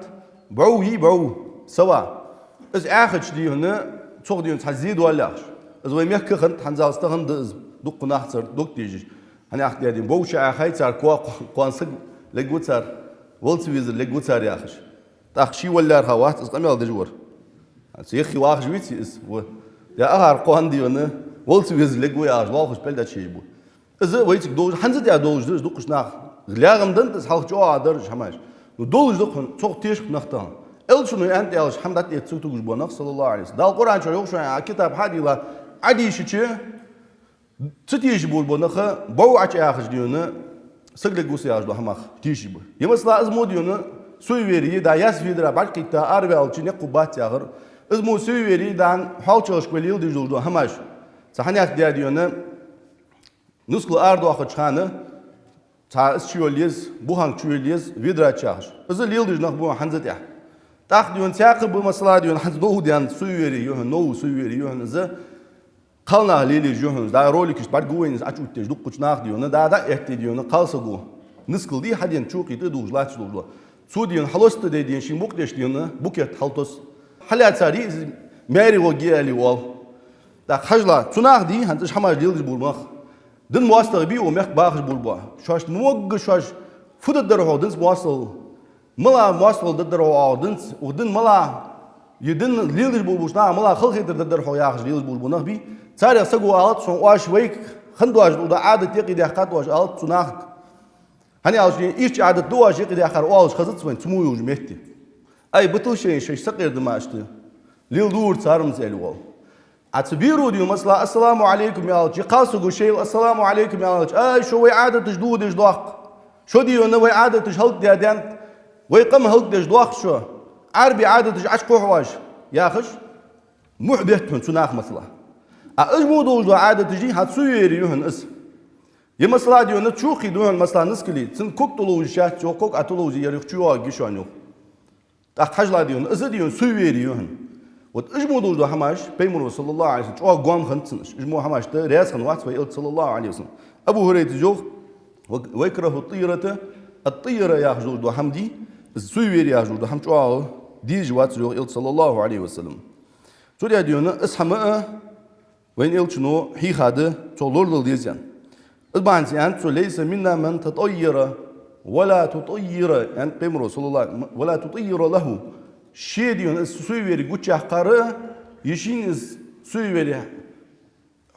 بعو سوا إز آخر شيء هنا توخ ديون تزيد ولاش إز وين يحكي خنت حنزال استخن دز دق نحصر دق ديش هني أخذ يدين بوش آخر صار قوانسق لقوت صار والتويزر لقوت صار يا أخش تأخشي ولا رخوات إز قميل دجور سيخي واخش ويتي إز يا أخر قوان ديونه والتويزر لقوت يا أخش واخش بلد شيء بو إز ويتك دوج حنزد يا دوج دز دقش ناخ لاغم دنت حال جوا درج حماش ودولج دقن توق تيش نختان الشنو انت يالش حمدات يتسوتوج بونخ صلى الله عليه وسلم دا القران شو يوخ شو كتاب حديلا عدي شيء تتيش بول بونخ بوعش اخش ديونه سغل غوس ياج دو حماخ تيش بو يمسلا ازمو ديونه سويري دا ياس فيدرا بالكيتا اربال تشني قبات ياغر ازمو سويري دان حال چوش كوليل ديجول دو حماش صحنيات ديونه نسكل اردو اخ چخانه تا اسچوليز بوهان چوليز فيدرا چاش از ليلدج نخ بو حنزت يا تاخ ديون ساق بو مسلا ديون حنز دو ديان سويري يوهن نو سويري يوهن ز قالنا ليلي يوهن دا روليكش بار گوينز اچوتج دو قچناخ ديون دا احت ديون قالسا گو نسكل دي حدين چوقي دو لاچ دو سو ديون حلوست دي ديون شين بوكدش ديون بوكيت حلتوس حلات ساري ماري وگيالي وال دا خجلا چناخ دي حنز حماج ليلدج بولمخ دن مواصل بي ومخ باخش بولبا شاش موج شاش فود الدرو دنس مواصل ملا مواصل الدرو دنس ودن ملا يدن ليلج بولبوش نا ملا خلق الدرو ياخش ليلج بولبو نخبي صار سقوا على صون واش ويك خندواش ودا عادة تقي دي حقات واش على صناخ هني عاوز ايش عادة دواش يقي دي اخر واش خزت وين تمو يوج مهتي اي بطل شي سقير دماشت ليل دور صار مزال وال أتبيرو ديو مثلا السلام عليكم يا الله قاسو شيء السلام عليكم يا الله أي شو عادة جدود إجداق شو ديو إنه عادة هلك ديان ويقم هلك إجداق شو عربي عادة عش قحواش يا خش محبت من سناخ مثلا أجمو دوج عادة تجي هتسويري يهن اس يمثلا ديو نتشوخي دوهن مثلا نسكلي سن كوك تلوج شات شو كوك أتلوج يريخ شو جيشانيو تحجلا ديو إزديو سويري يهن وتجمو دوج حماش بيمر صلى الله عليه وسلم شو قام خنتنش اجمو حماش ده رياس خنوات في صلى الله عليه وسلم ابو هريره جوخ ويكره الطيره يا حجول دو حمدي السوير يا حجول دو حم شو دي جوات جوخ صلى الله عليه وسلم شو دي ديونا اسحما وين شنو هي خاده تولول ديزان البانسي انت ليس منا من تطير ولا تطير انت بيمر صلى الله ولا تطير له شيء ديون السويري قتش قارئ يشين السويري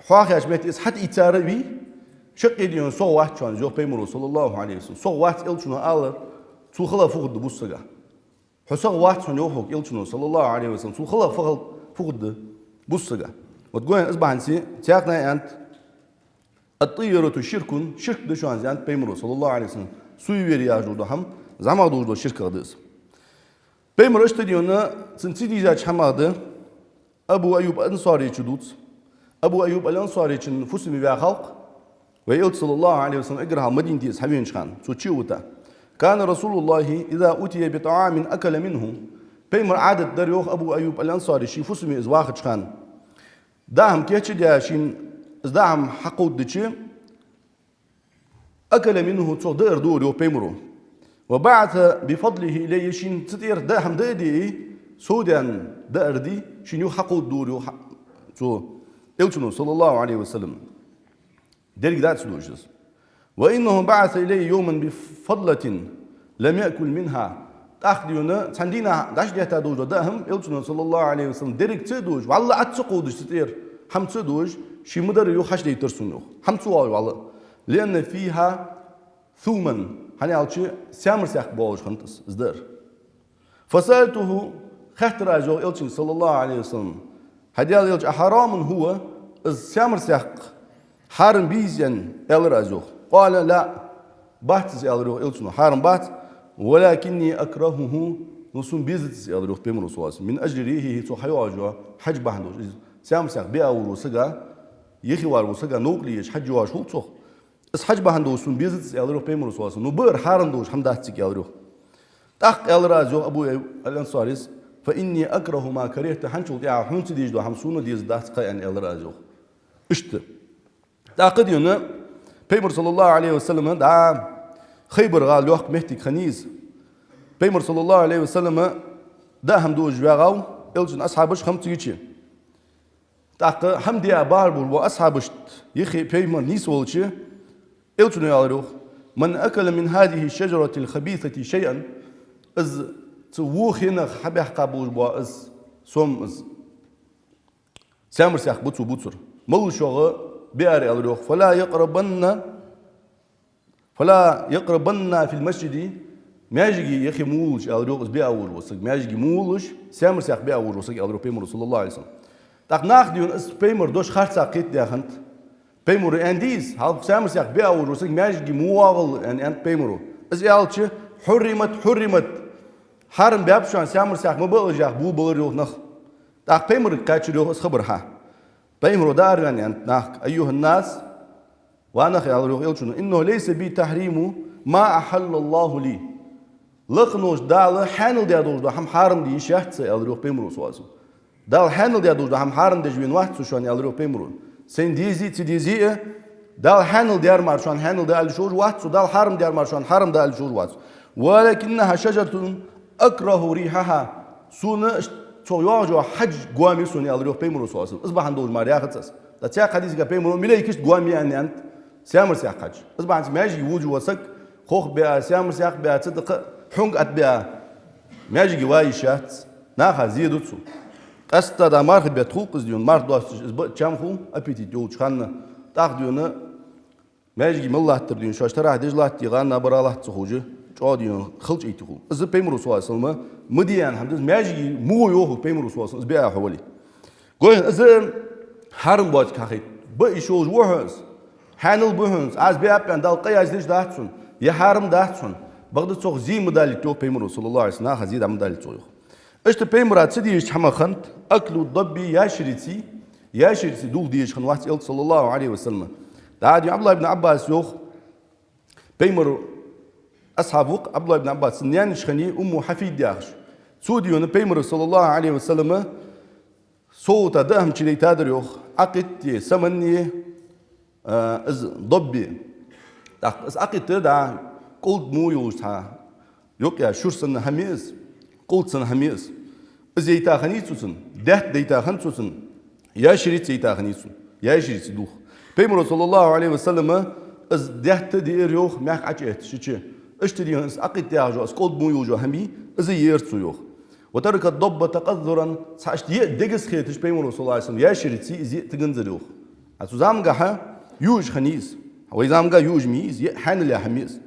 حاخش بيت إس حتى يتعربي شق ديون صو واحد شان جو بيمرو صلى الله عليه وسلم صو واحد إلشنا على تو خلا فقد بوسجا حصو واحد شان يوحك إلشنا صلى الله عليه وسلم تو خلا فقد بوسجا وتقول إصبح نسي تأكنا أنت الطيرة شرك دشان زي أنت بيمرو صلى الله عليه وسلم سويري ياجو دهم زمان دو شرك قدس بيمرو اشتديونا سنتيدي جاش حماده أبو أيوب الأنصاري تشدوت أبو أيوب الأنصاري تشن فسمي بها خلق ويقول صلى الله عليه وسلم اقرها مدينتي أصحابين شخان تشيوتا كان رسول الله إذا أتي بطعام أكل منه بيمر عادة دريوخ أبو أيوب الأنصاري شي فسمي إزواخ شخان داهم كيتش داشين إزداهم حقود دشي أكل منه تصدر دوري وبيمرو وبعث بفضله إليه شين تطير داهم دادي سودان داردي شين يحقود دوري إلشنو صلى الله عليه وسلم ديرك دات سلوجز وإنه بعث إليه يوما بفضلة لم يأكل منها تأخذيونا تندينا داش ديتا دوج داهم إلشنو صلى الله عليه وسلم ديرك تدوج والله أتسقودش تطير هم تدوج شي مدر يوحش دي ترسونو هم تسواوي والله لأن فيها ثوما هني على شيء سامر سياق بوج خنتس ازدر فسألته خاطر أجو إلشن صلى الله عليه وسلم هديال يلج حرام هو سامر سياق حرم بيزين إلر أجو قال لا بات إلر إلشن حرم بات ولكني أكرهه نصون بيزت إلر بيمر صواص من أجل ريحه تو حيواجه حج بحندو سامر سياق بيأورو سجا يخي وارو سجا نوكليش حج واش هو تصخ اس حج بحندو سون بيزت إلر بيمر صواص نبر حرم دوش حمدات سيك إلر تاق إلر أجو أبو الأنصاريس فإني أكره ما كرهت حنشل يا حنت ديج دو حمسون ديز دات قيان إلر أجو اشت تاقد يونا بيمر صلى الله عليه وسلم دعا خيبر غال يوحك مهتك خنيز بيمر صلى الله عليه وسلم داهم دو جواغاو إلجن أصحابش خمت يجي تاق حمدي أباربول وأصحابش يخي بيمر نيس ولشي إلجن يالروخ من أكل من هذه الشجرة الخبيثة شيئا إز تووخينا حبيح قابوش بوا إز سوم إز سامر سياق بوتسر مل شغل بيار يالروخ فلا يقربن في المسجد ماجي يخي مولش يالروخ إز بيأور وسق ماجي مولش سامر سياق بيأور وسق يالروخ بيمر صلى الله عليه وسلم تاق ناخديون إز بيمر دوش خارسا قيت داخنت بيمر أنديز هالب سامر سياق بيأور وسق ماجي مواغل يعني أنت بيمرو إز يالش حرمت حرم بيابشان سامر سياق مبالغ جاك بو بلريوخ نخ تاق بيمر كاتشريوخ إز خبرها بيمر دار يعني أنت ناخ أيها الناس وأنا خيالروخ إلشنو إنه ليس بي تحريم ما أحل الله لي لقنوش دال حانل دي أدوش دو هم حارم دي شهد سيالروخ بيمرو سواسو دال حانل دي أدوش دو هم حارم دي جوين واحد سوشان يالروخ بيمرو سين ديزي تديزي دال حانل ديار مارشان حانل دي ألشور واحد سو دال حارم ديار مارشان حارم دي ألشور واحد ولكنها شجرة أكره ريحها سونا توياجو حج قوامي سوني يالروخ بيمرو سواسو أصبح عندوش مارياختس دا تيا حديث بيمرو ملايكش قوامي يعني أنت سامر سياق حج أصبح عندي ماجي وجو وسك خوخ بها سامر سياق بها تصدق حنق أت بها ماجي جواي شات ناخا زيدوتسو قصة دا مارخ بيتخوق ديون مارخ دوست تشامخو أبيتي دوش خاننا تاخ ديونا ماجي مالله ترديون شاشترا هديج الله تيغانا برالله تسخوجي شو ديون خلج ايتخو إز بيمرو سواس سلمة مديان حمدز ماجي مو يوخو بيمرو سواس إز بيها حوالي قوي إز حرم باج كاخيت بيشوج وحز حانل بهنز از بيابان دال قياس ديش داتسون يا حرم داتسون بغداد سوق زي مدالي تو بيمرو صلى الله عليه وسلم خزيد مدالي تو اشت بيمرات سديش حما خنت اكلوا الضبي يا شريتي دول ديش خن واحد صلى الله عليه وسلم دعاد عبد الله بن عباس يوخ بيمر اصحابك عبد الله بن عباس نيان شخني امه حفيد داخش سوديون بيمر صلى الله عليه وسلم صوت دهم تشري تادر يوخ عقد سمني از ضبي از عقد دا قلت مو يوسها يوكيا شورسن هميز قلت سن هميز از يتا خنيسوسن دهت ديتا خنسوسن يا شريت يتا خنيسون يا شريت دوخ بيمر صلى الله عليه وسلم از دهت دير يوخ ماك عجيت شيء اشتري از عقد داجو از قلت مو يوجو همي از يرتسو يوخ وترك الضب تقذرا ساشت دقس خيتش بيمر صلى الله عليه وسلم يا شريتي زي تجنزلوخ أتوزام جها يوج خنيس ويزام جا يوج ميز حان اللي حميز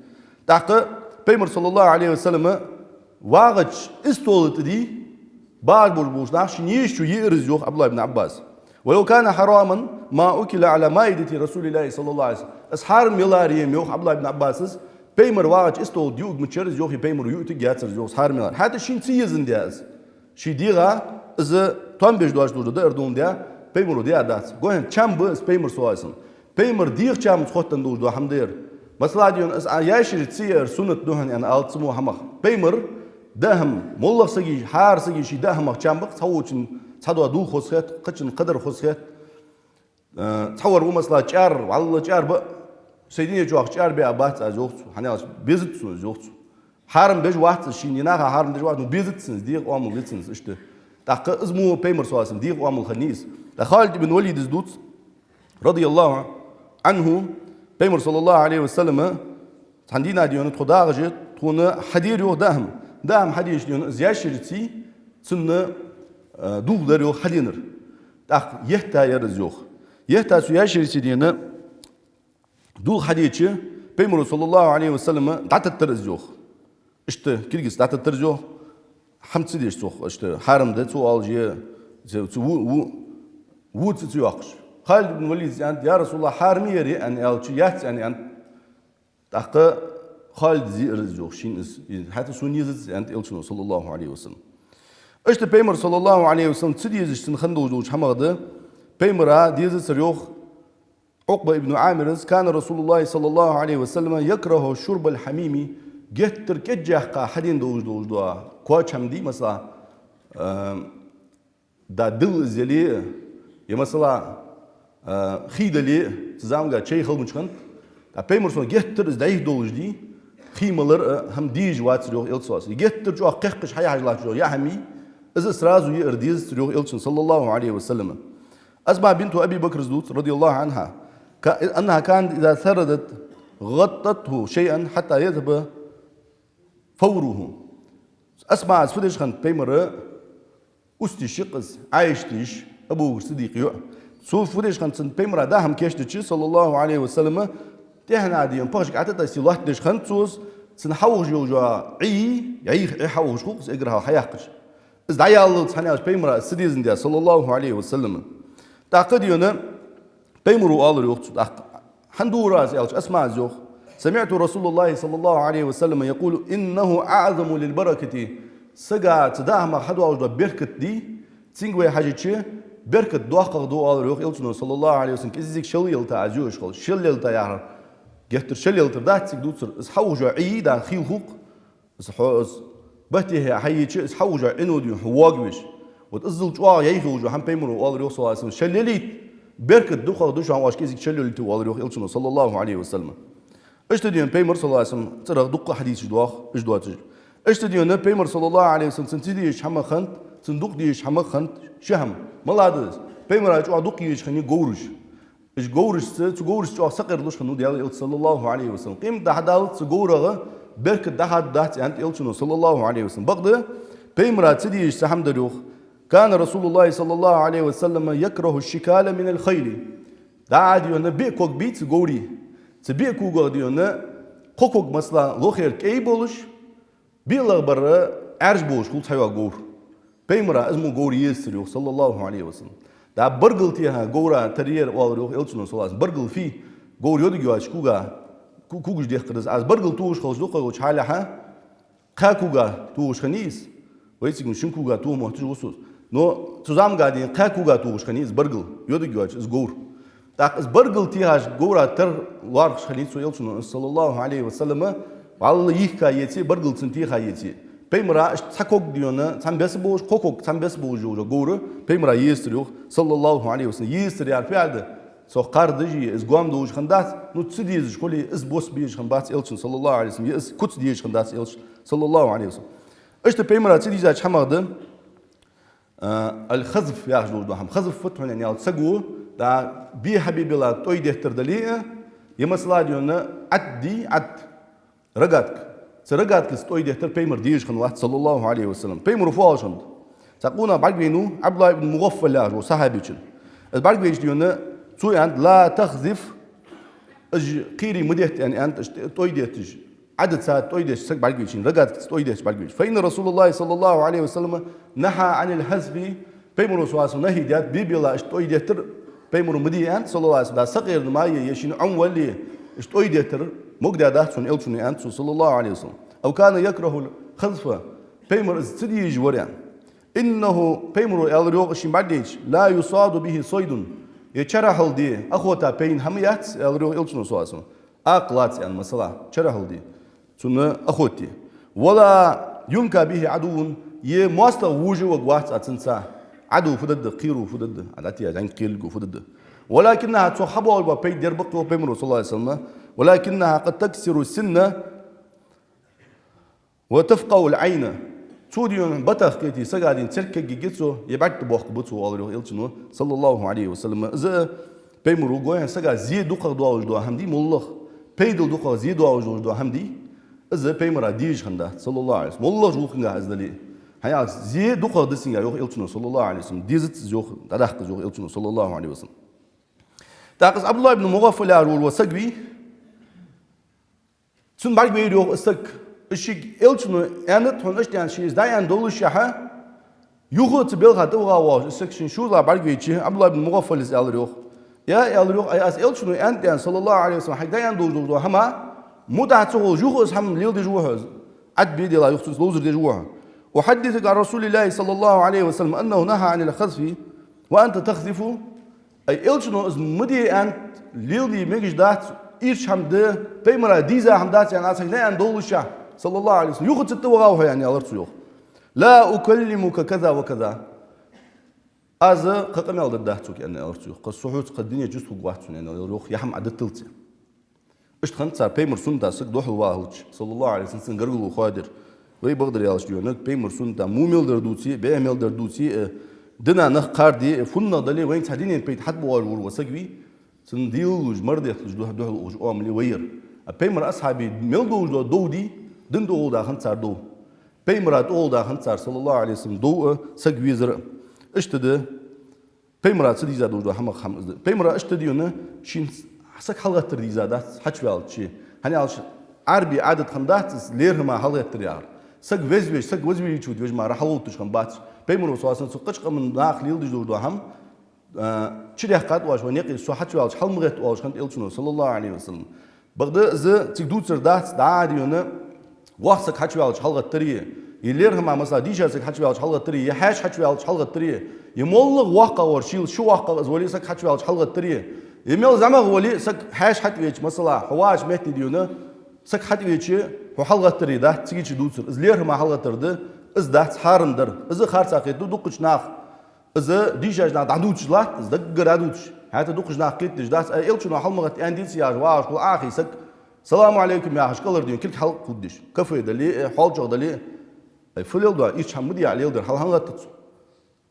تاق بيمر صلى الله عليه وسلم واغش استولت دي بعد بربوش ناش نيش يرز يوخ عبد الله بن عباس ولو كان حراما ما أكل على مائدة رسول الله صلى الله عليه وسلم أسحار ميلاريم يوخ عبد الله بن عباس بيمر واغش استول ديوغ متشرز يوخ بيمر يوتي جاتر يوخ أسحار ميلار هذا شين تيزن دياز شي ديغا إذا توم بيج دواش دوجو ده أردون ديا بيمر ديا داس قوين تشام بس بيمر سواسن بيمر ديغ تشام تخوتن دوج دو حمدير مثلا ديون أس ياشر تسير سنة دوهن يعني آل تسمو همخ بيمر دهم مولخ سجي حار سجي شي دهم تشام بق تحوچن تحدوا دو خسخت قچن قدر خسخت تصور مثلا چار والله چار ب سيدين جوخ چار بي ابات از يوخ هناش بيزت سو يوخ حرم بيج واحد شي يناها حرم بيج واحد بيزت سن ديق اومل ليتسنس اشته دق اسمه بيمر سواسن ديق اومل خنيس ده خالد بن وليد الزدوت رضي الله عنه بيمر صلى الله عليه وسلم عندنا ديون تخداغجت تون حدير يو دهم حديش ديون زياشرتي سن دوغ در يو حدينر دق يهتا يرز يوخ يهتا سياشرتي ديون دوغ حديتش بيمر صلى الله عليه وسلم دعت الترز يوخ اشته كيرجس دعت الترز يوخ حمد سيديش سوخ اشته حرم ده تو الجي و تسيوخش خالد بن وليد يا رسول الله حارمي يري ان الچ يات ان دق خالد زي رزوخ شين حتى سونيز انت الچنو صلى الله عليه وسلم اشته بيمر صلى الله عليه وسلم تسيديش سن خندو جو حمغده بيمرا ديز سريوخ عقبة ابن عامر كان رسول الله صلى الله عليه وسلم يكره شرب الحميم جتر كجاقا حدين دوج دوا كواچ حمدي مثلا دا دل زلي يا مثلا خيدلي تزامغا چي خلمچكن دا بيمرسون جتر زداي دوج دي خيملر هم ديج واتريو الصوص جتر جو ققش حي حاجه جو يا حمي از اسرازو يرديز تريو الصن صلى الله عليه وسلم اسمع بنت ابي بكر الزوت رضي الله عنها انها كانت اذا ثردت غطته شيئا حتى يذهب فوره اسمع اسفدش خن بيمر استشقز عايشتيش ابو صديق يو سو فدش خن سن بيمر دهم كشتش صلى الله عليه وسلم تهنا ديون باش قعدت سيلوات دش خن سوس سن حوج جو عي حوج خوس اجرها حياقش از دايال ثاني بيمر سديزن دي صلى الله عليه وسلم تعقديون بيمر قال يوخ حندوراس يالش اسمع زوخ سمعت رسول الله صلى الله عليه وسلم يقول انه اعظم للبركه سجا تداهم حدو اوج بركت دي تسينغوي حاجه بركت دوخ دو قال يوخ يالش صلى الله عليه وسلم كزيك شل يلتا ازوش قال شل يلتا يا جهتر شل يلتا دات دوتر اس حوجا عيدا خيلخوق اس بهتي حيجي اس حوجا انو دي حواغوش وتزل جوا يخوجو هم بيمر قال يوخ صلى الله عليه وسلم شلليت بركت دوخ دوش عن واش كيزيك شل يلتا قال يوخ يالش صلى الله عليه وسلم اشتديون بيمر صلى الله عليه وسلم ترى دق حديث دوخ اش دواتج اشتديون بيمر صلى الله عليه وسلم سنتيديش حما خنت صندوق ديش حما خنت شهم ملادز بيمر جو دق يش خني غورش اش غورش غورش جو سقر دوش خنو ديال صلى الله عليه وسلم قيم ده دال غورغه بركت ده دات انت يلشنو صلى الله عليه وسلم بقد بيمر تديش سهم دوخ كان رسول الله صلى الله عليه وسلم يكره الشكال من الخيل دعا ديون بيكوك بيت غوري تبيكو غاديونا قوقوق مثلا لوخير كي بولش بيلا برا ارج بولش خول تايوا غور بيمرا ازمو غور يسريو صلى الله عليه وسلم دا برغلتيها غورا ترير والرو الچنو صلى الله عليه وسلم برغل في غور يودي غواش كوغا كوغش دي خدز از برغل توش خلص دوقا وچ حالها كاكوغا توش خنيس ويسيغن شنكوغا تو محتجوسوس نو تزام غادي كاكوغا توش خنيس برغل يودي غواش از غور так из баргалтиаш гора тер варх халицу елчуну саллаллаху алейхи ва саллама валла ихка ети баргалтын тиха ети пеймра сакок диона самбес бош кокок самбес бош жора гора пеймра естрюх саллаллаху алейхи ва саллам естр яр фиалде со кардыжи из гуам дош хандат ну цидиз школи из бос биш ханбат елчун саллаллаху алейхи ва саллам из куц диеш хандат елч саллаллаху алейхи ва саллам اشت пеймра цидиза чамагды الخزف يا جدود هم خزف فتح يعني تسقو دا بي حبيب الله توي دهتر دليه يمسلا ديونا عدي عد رقاتك سرقات كستوي دهتر بيمر ديش خنوات صلى الله عليه وسلم بيمر فواشند سقونا بعد بينو عبد الله بن مغفل لاج وصحابيشن بعد بيش ديونا سوي عند لا تخذف قيري مدهت يعني أنت توي دهتج عدد ساعات توي دهش سق بعد بيشين رقات توي دهش بعد بيش فإن رسول الله صلى الله عليه وسلم نهى عن الحذف بيمر سواس نهي دات بيبلا توي دهتر بيمر مدي أنت صلى الله عليه وسلم صغير ما يشين عم ولي توي دهتر مقدار ده سون إلشون أنت صلى الله عليه وسلم أو كان يكره الخذف بيمر استدي جوريان إنه بيمر الريوق شين بعديش لا يصاد به صيد يشرحل دي أخوتا بين هميات الريوق إلشون سواسون أقلات يعني مثلا شرحل دي سنة أخوتي ولا ينكى به عدو يماستر وجو وقوات أتنسى عدو فدد قيرو فدد علاتي عن قيل فدد ولكنها تصحبه وبي دربقه بيمر صلى الله عليه وسلم ولكنها قد تكسر السن وتفقع العين سوديون بطخ كيتي سقادين تركة جيتسو يبعد بوخ بوتسو الله يلتنو صلى الله عليه وسلم إذا بيمرو جوين سقا زيد دقة دوا وجدوا همدي مولخ بيدل دقة زيد دوا وجدوا همدي إذا بيمرا ديج خندا صلى الله عليه وسلم مولخ جوخ خندا هذا هيا زيد دقة دسينجا يوخ يلتنو صلى الله عليه وسلم ديزت جوخ تدخل جوخ يلتنو صلى الله عليه وسلم تاقص عبد الله بن مغفل يارول وسقبي سن بعد بيريو استك الشيء إلشنو أنا تون أشتيان شيء دايان دولش يها يخوت بيلها دوغا واش السكشن شو لا بعد بيجي عبد الله بن مغفل يالريو يا يالريو أي أس إلشنو أنت صلى الله عليه وسلم حق دايان دول هما مدعته جوخ هم ليل دجوه عد بيدي لا يخص لوزر دجوه وحدثك عن رسول الله صلى الله عليه وسلم أنه نهى عن الخذف وأنت تخذف أي إلشنو إز مدي أنت ليل دي ميجش دات إيش همده بيمرا ديزا همدات يعني أسحق دايان دولش صلى الله عليه وسلم يخذ التوغاوه يعني الله رسوله لا أكلمك كذا وكذا أذا قطمي على الدهتوك يعني الله رسوله قصحوت قدنيا جزء قواتون يعني الله روح يحم عدد تلتي إيش خنت صار بيمر سنتا سك دوح الواهلش صلى الله عليه وسلم سنقرقل وخادر وي بقدر يالش ديونك بيمر سنتا مو ميلدر دوتي بيه ميلدر دوتي دنا نخ قاردي فنا دلي وين تحدينين بيت حد بوار وسقبي سنديل وجمردي دوح دوح وجواملي وير بيمر أصحابي ميلدو دودي دن دو دا خنت صار دو بيمرات أول دا خنت صار صلى الله عليه وسلم دو سقبي زر اشتد بيمرات سدي زاد دو هم خم بيمرات اشتديونه شين سك حلقة تردي زادات حشوال شيء هني على عربي عادة خمدات لير ما حلقة تريار سك وزوج سك وزوج شو دوج ما راح لوتش خم بات بيمرو سواسن سقش من داخل يلدج دو هم شريح قات واش ونيقي سو حشوال حلمغت واش خنت إلشنو صلى الله عليه وسلم بغدا ز تقدو تردات دعاديونه وقتك حشوالش حلقة تريه يليرهم مثلا ديجازك حشوالش حلقة تريه يحاش حشوالش حلقة تريه يمولغ واقع ورشيل شو واقع زولي سك حشوالش حلقة تريه يميل زمان ولي سك حاش حتويش مثلا حواش مهتي ديونه سك حتويش هو حلقة تريه ده تيجي دوتر إزليرهم حلقة ترده إز ده حارندر إز خارج ساقيت دوقش ناخ إز ديجاج ناخ دعوتش لات إز دقر عدوتش هذا دوقش ناخ قيتش ده إلشنو حلمغت أنديت سياج واش كل آخي سك السلام عليكم يا حشكلر ديون كل حلق قدش كفي دلي حال جا دلي فليل دا إيش حمدي عليه در حال هنغت تسو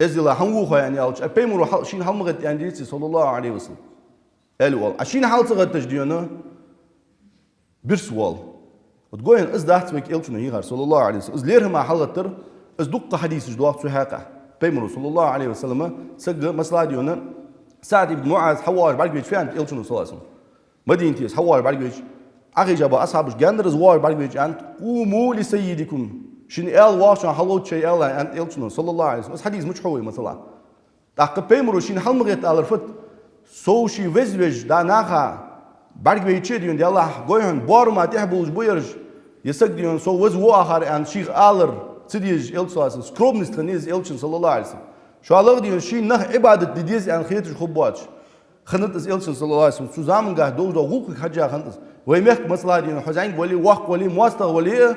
إزلا هنغو يعني أوش بيمرو حال شين حلمغت يعني صلى الله عليه وسلم قالوا عشين حال تغتش ديونه برسوال وتقولين إز دهت بك إلشنا هيغار صلى الله عليه وسلم إز ليرهم حلقة تر إز دقة حديث جدوات سهاقة بيمرو صلى الله عليه وسلم سجل مسلا ديونه سعد بن معاذ حوار بعد بيج فين إلشنا صلى الله عليه وسلم مدينتي حوار بعد بيج أخي جابا أصحابش جندر زوار بعد بيج أنت قوموا لسيدكم شن إل واشان حلوت شيء إل أنت إلشنا صلى الله عليه وسلم بس حديث مش حوي مثلا تاق بيمرو شين حلمغت على الفت سوشي وزوج دا ناخا بعد بيج ديون دي الله قويهن بارما تحبوش بيرج يسق ديون سو وز وآخر أن شيخ آلر تديج إلشنا سكروبنس تنيز إلشنا صلى الله عليه وسلم شو الله ديون شين نخ عبادة ديز أن خيرش خبواتش خنت إز إلشنا صلى الله عليه وسلم سوزامن قاه دوج غوق حاجة خنت ويمك مثلا ديون حزين ولي وق ولي مواستر ولي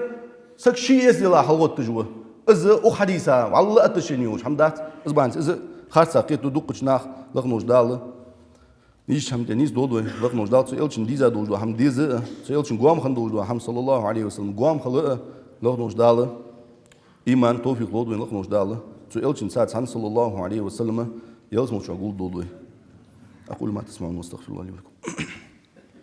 سك شيء إزلا حلوت تجوه إز أحاديثا والله أتشينيوش حمدات إز بانس إز خارسا قيتو دوقش ناخ لغنوش دال نيش هم تنيس دولو لغنوش دال سو إلشن ديزا دولو هم ديزا سو إلشن قوام خن دولو هم صلى الله عليه وسلم قوام خلق لغنوش دال إيمان توفيق دولو لغنوش دال سو إلشن ساعة صلى الله عليه وسلم يلزمو شغول دولو أقول ما تسمعون واستغفر الله لي ولكم